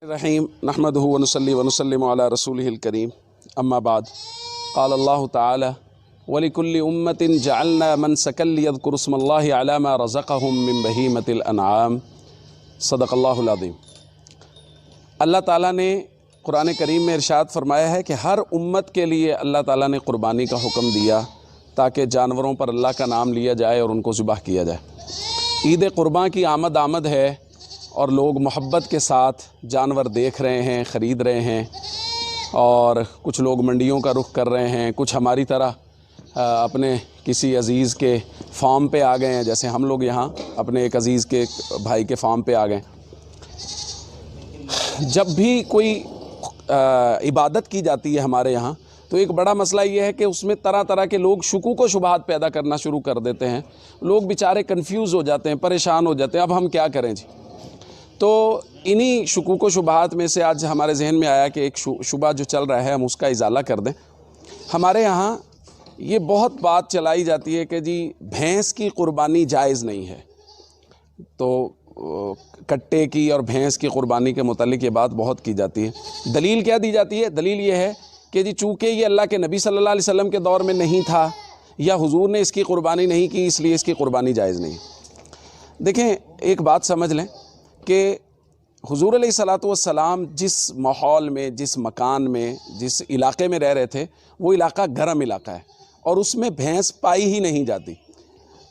الرحیم نحمدہ ونصلی ونسلم علی رسولہ الکریم اما بعد قال اللہ تعالی وَلِكُلِّ أُمَّةٍ جَعَلْنَا مَنْسَكًا لِيَذْكُرُوا اسْمَ اللَّهِ عَلَى مَا رَزَقَهُم مِّن بَهِيمَةِ الْأَنْعَامِ صدق اللہ العظیم۔ اللہ تعالیٰ نے قرآن کریم میں ارشاد فرمایا ہے کہ ہر امت کے لیے اللہ تعالیٰ نے قربانی کا حکم دیا تاکہ جانوروں پر اللہ کا نام لیا جائے اور ان کو ذبح کیا جائے۔ عید قرباں کی آمد ہے اور لوگ محبت کے ساتھ جانور دیکھ رہے ہیں، خرید رہے ہیں، اور کچھ لوگ منڈیوں کا رخ کر رہے ہیں، کچھ ہماری طرح اپنے کسی عزیز کے فارم پہ آ گئے ہیں، جیسے ہم لوگ یہاں اپنے ایک عزیز کے بھائی کے فارم پہ آ گئے۔ جب بھی کوئی عبادت کی جاتی ہے ہمارے یہاں تو ایک بڑا مسئلہ یہ ہے کہ اس میں طرح طرح کے لوگ شکوک و شبہات پیدا کرنا شروع کر دیتے ہیں، لوگ بیچارے کنفیوز ہو جاتے ہیں، پریشان ہو جاتے ہیں، اب ہم کیا کریں جی۔ تو انہی شکوک و شبہات میں سے آج ہمارے ذہن میں آیا کہ ایک شبہ جو چل رہا ہے ہم اس کا ازالہ کر دیں۔ ہمارے یہاں یہ بہت بات چلائی جاتی ہے کہ جی بھینس کی قربانی جائز نہیں ہے، تو کٹے کی اور بھینس کی قربانی کے متعلق یہ بات بہت کی جاتی ہے۔ دلیل کیا دی جاتی ہے؟ دلیل یہ ہے کہ جی چونکہ یہ اللہ کے نبی صلی اللہ علیہ وسلم کے دور میں نہیں تھا یا حضور نے اس کی قربانی نہیں کی، اس لیے اس کی قربانی جائز نہیں۔ دیکھیں ایک بات سمجھ لیں کہ حضور علیہ الصلاۃ والسلام جس ماحول میں، جس مکان میں، جس علاقے میں رہ رہے تھے وہ علاقہ گرم علاقہ ہے اور اس میں بھینس پائی ہی نہیں جاتی،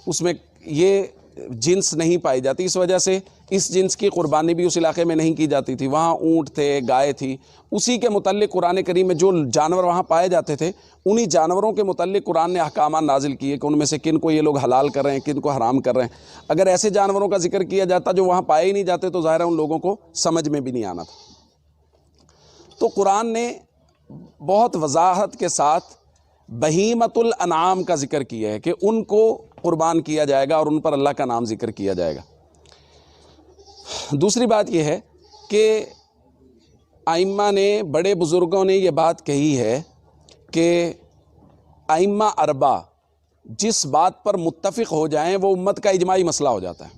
اس میں یہ جنس نہیں پائی جاتی، اس وجہ سے اس جنس کی قربانی بھی اس علاقے میں نہیں کی جاتی تھی۔ وہاں اونٹ تھے، گائے تھی، اسی کے متعلق قرآن کریم میں جو جانور وہاں پائے جاتے تھے انہی جانوروں کے متعلق قرآن نے احکامات نازل کیے کہ ان میں سے کن کو یہ لوگ حلال کر رہے ہیں، کن کو حرام کر رہے ہیں۔ اگر ایسے جانوروں کا ذکر کیا جاتا جو وہاں پائے ہی نہیں جاتے تو ظاہر ہے ان لوگوں کو سمجھ میں بھی نہیں آنا تھا۔ تو قرآن نے بہت وضاحت کے ساتھ بہیمۃ الانعام کا ذکر کیا ہے کہ ان کو قربان کیا جائے گا اور ان پر اللہ کا نام ذکر کیا جائے گا۔ دوسری بات یہ ہے کہ ائمہ نے، بڑے بزرگوں نے یہ بات کہی ہے کہ ائمہ اربعہ جس بات پر متفق ہو جائیں وہ امت کا اجماعی مسئلہ ہو جاتا ہے۔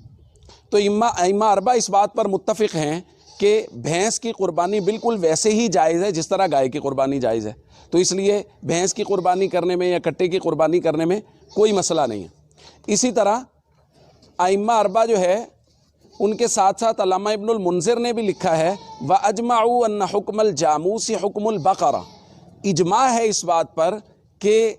تو ائمہ اربعہ اس بات پر متفق ہیں کہ بھینس کی قربانی بالکل ویسے ہی جائز ہے جس طرح گائے کی قربانی جائز ہے، تو اس لیے بھینس کی قربانی کرنے میں یا کٹے کی قربانی کرنے میں کوئی مسئلہ نہیں ہے۔ اسی طرح ائمہ اربعہ جو ہے ان کے ساتھ ساتھ علامہ ابن المنذر نے بھی لکھا ہے وَأَجْمَعُوا أَنَّ حُكْمَ الْجَامُوسِ حُكْمُ الْبَقَرَةِ، اجماع ہے اس بات پر کہ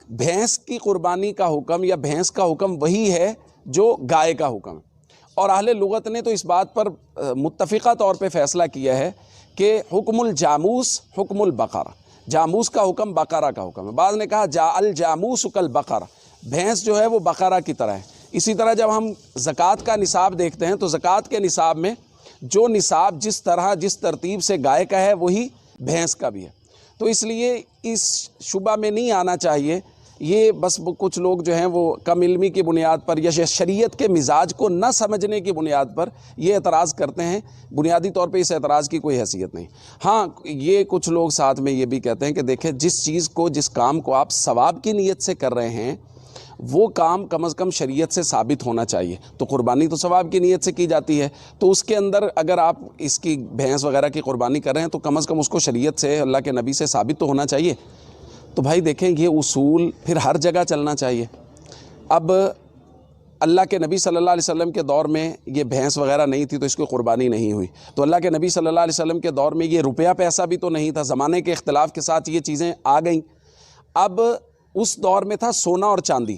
بھینس کی قربانی کا حکم یا بھینس کا حکم وہی ہے جو گائے کا حکم ہے، اور اہل لغت نے تو اس بات پر متفقہ طور پہ فیصلہ کیا ہے کہ حکم الجاموس حکم البقرہ، جاموس کا حکم بقرہ کا حکم ہے۔ بعض نے کہا جاء الجاموس کالبقرہ، بھینس جو ہے وہ بقرہ کی طرح ہے۔ اسی طرح جب ہم زکوٰۃ کا نصاب دیکھتے ہیں تو زکوٰۃ کے نصاب میں جو نصاب جس طرح جس ترتیب سے گائے کا ہے وہی بھینس کا بھی ہے، تو اس لیے اس شبہ میں نہیں آنا چاہیے۔ یہ بس کچھ لوگ جو ہیں وہ کم علمی کی بنیاد پر یا شریعت کے مزاج کو نہ سمجھنے کی بنیاد پر یہ اعتراض کرتے ہیں، بنیادی طور پہ اس اعتراض کی کوئی حیثیت نہیں۔ ہاں یہ کچھ لوگ ساتھ میں یہ بھی کہتے ہیں کہ دیکھیں جس چیز کو، جس کام کو آپ ثواب کی نیت سے کر رہے ہیں وہ کام کم از کم شریعت سے ثابت ہونا چاہیے، تو قربانی تو ثواب کی نیت سے کی جاتی ہے، تو اس کے اندر اگر آپ اس کی بھینس وغیرہ کی قربانی کر رہے ہیں تو کم از کم اس کو شریعت سے، اللہ کے نبی سے ثابت تو ہونا چاہیے۔ تو بھائی دیکھیں یہ اصول پھر ہر جگہ چلنا چاہیے۔ اب اللہ کے نبی صلی اللہ علیہ وسلم کے دور میں یہ بھینس وغیرہ نہیں تھی تو اس کی قربانی نہیں ہوئی، تو اللہ کے نبی صلی اللہ علیہ وسلم کے دور میں یہ روپیہ پیسہ بھی تو نہیں تھا، زمانے کے اختلاف کے ساتھ یہ چیزیں آ گئیں۔ اب اس دور میں تھا سونا اور چاندی۔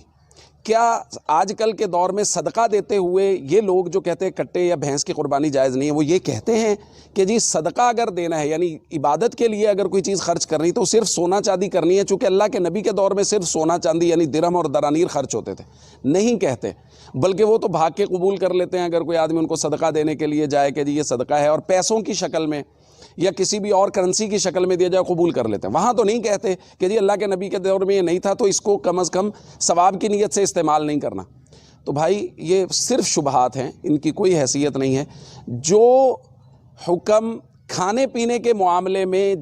کیا آج کل کے دور میں صدقہ دیتے ہوئے یہ لوگ جو کہتے ہیں کٹے یا بھینس کی قربانی جائز نہیں ہے، وہ یہ کہتے ہیں کہ جی صدقہ اگر دینا ہے یعنی عبادت کے لیے اگر کوئی چیز خرچ کرنی تو صرف سونا چاندی کرنی ہے، چونکہ اللہ کے نبی کے دور میں صرف سونا چاندی یعنی درہم اور دنانیر خرچ ہوتے تھے؟ نہیں کہتے، بلکہ وہ تو بھاگ کے قبول کر لیتے ہیں اگر کوئی آدمی ان کو صدقہ دینے کے لیے جائے کہ جی یہ صدقہ ہے، اور پیسوں کی شکل میں یا کسی بھی اور کرنسی کی شکل میں دیا جائے قبول کر لیتے ہیں۔ وہاں تو نہیں کہتے کہ جی اللہ کے نبی کے دور میں یہ نہیں تھا تو اس کو کم از کم ثواب کی نیت سے استعمال نہیں کرنا۔ تو بھائی یہ صرف شبہات ہیں، ان کی کوئی حیثیت نہیں ہے۔ جو حکم کھانے پینے کے معاملے میں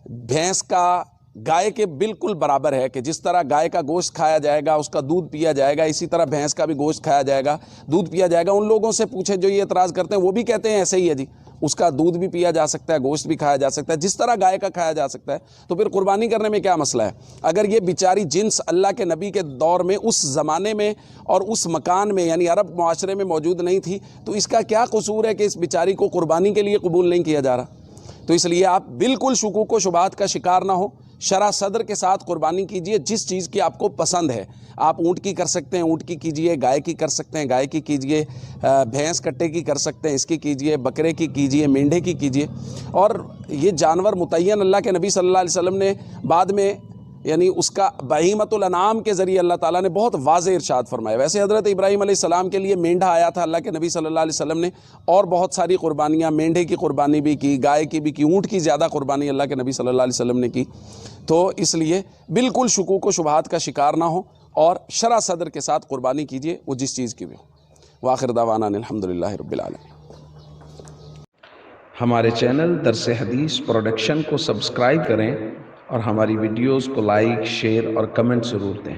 بھینس کا گائے کے بالکل برابر ہے کہ جس طرح گائے کا گوشت کھایا جائے گا، اس کا دودھ پیا جائے گا، اسی طرح بھینس کا بھی گوشت کھایا جائے گا، دودھ پیا جائے گا۔ ان لوگوں سے پوچھے جو یہ اعتراض کرتے ہیں وہ بھی کہتے ہیں ایسے ہی ہے جی، اس کا دودھ بھی پیا جا سکتا ہے, گوشت بھی کھایا جا سکتا ہے, جس طرح گائے کا کھایا جا سکتا ہے, تو پھر قربانی کرنے میں کیا مسئلہ ہے؟ اگر یہ بیچاری جنس اللہ کے نبی کے دور میں اس زمانے میں اور اس مکان میں یعنی عرب معاشرے میں موجود نہیں تھی, تو اس کا کیا قصور ہے کہ اس بیچاری کو قربانی کے لیے قبول نہیں کیا جا رہا؟ تو اس لیے آپ بالکل شکوک و شبہات کا شکار نہ ہو, شرح صدر کے ساتھ قربانی کیجئے. جس چیز کی آپ کو پسند ہے, آپ اونٹ کی کر سکتے ہیں اونٹ کی کیجئے, گائے کی کر سکتے ہیں گائے کی کیجئے, بھینس کٹے کی کر سکتے ہیں اس کی کیجئے, بکرے کی کیجئے, مینڈھے کی کیجئے. اور یہ جانور متعین اللہ کے نبی صلی اللہ علیہ وسلم نے بعد میں یعنی اس کا بہیمۃ الانعام کے ذریعے اللہ تعالیٰ نے بہت واضح ارشاد فرمایا. ویسے حضرت ابراہیم علیہ السلام کے لیے مینڈھا آیا تھا, اللہ کے نبی صلی اللہ علیہ وسلم نے اور بہت ساری قربانیاں, مینڈھے کی قربانی بھی کی, گائے کی بھی کی, اونٹ کی زیادہ قربانی اللہ کے نبی صلی اللہ علیہ وسلم نے کی. تو اس لیے بالکل شکوک و شبہات کا شکار نہ ہو اور شرح صدر کے ساتھ قربانی کیجیے, وہ جس چیز کی بھی ہو. وآخر دعوانا الحمدللہ رب العالمین. ہمارے چینل درس حدیث پروڈکشن کو سبسکرائب کریں اور ہماری ویڈیوز کو لائک، شیئر اور کمنٹ ضرور دیں.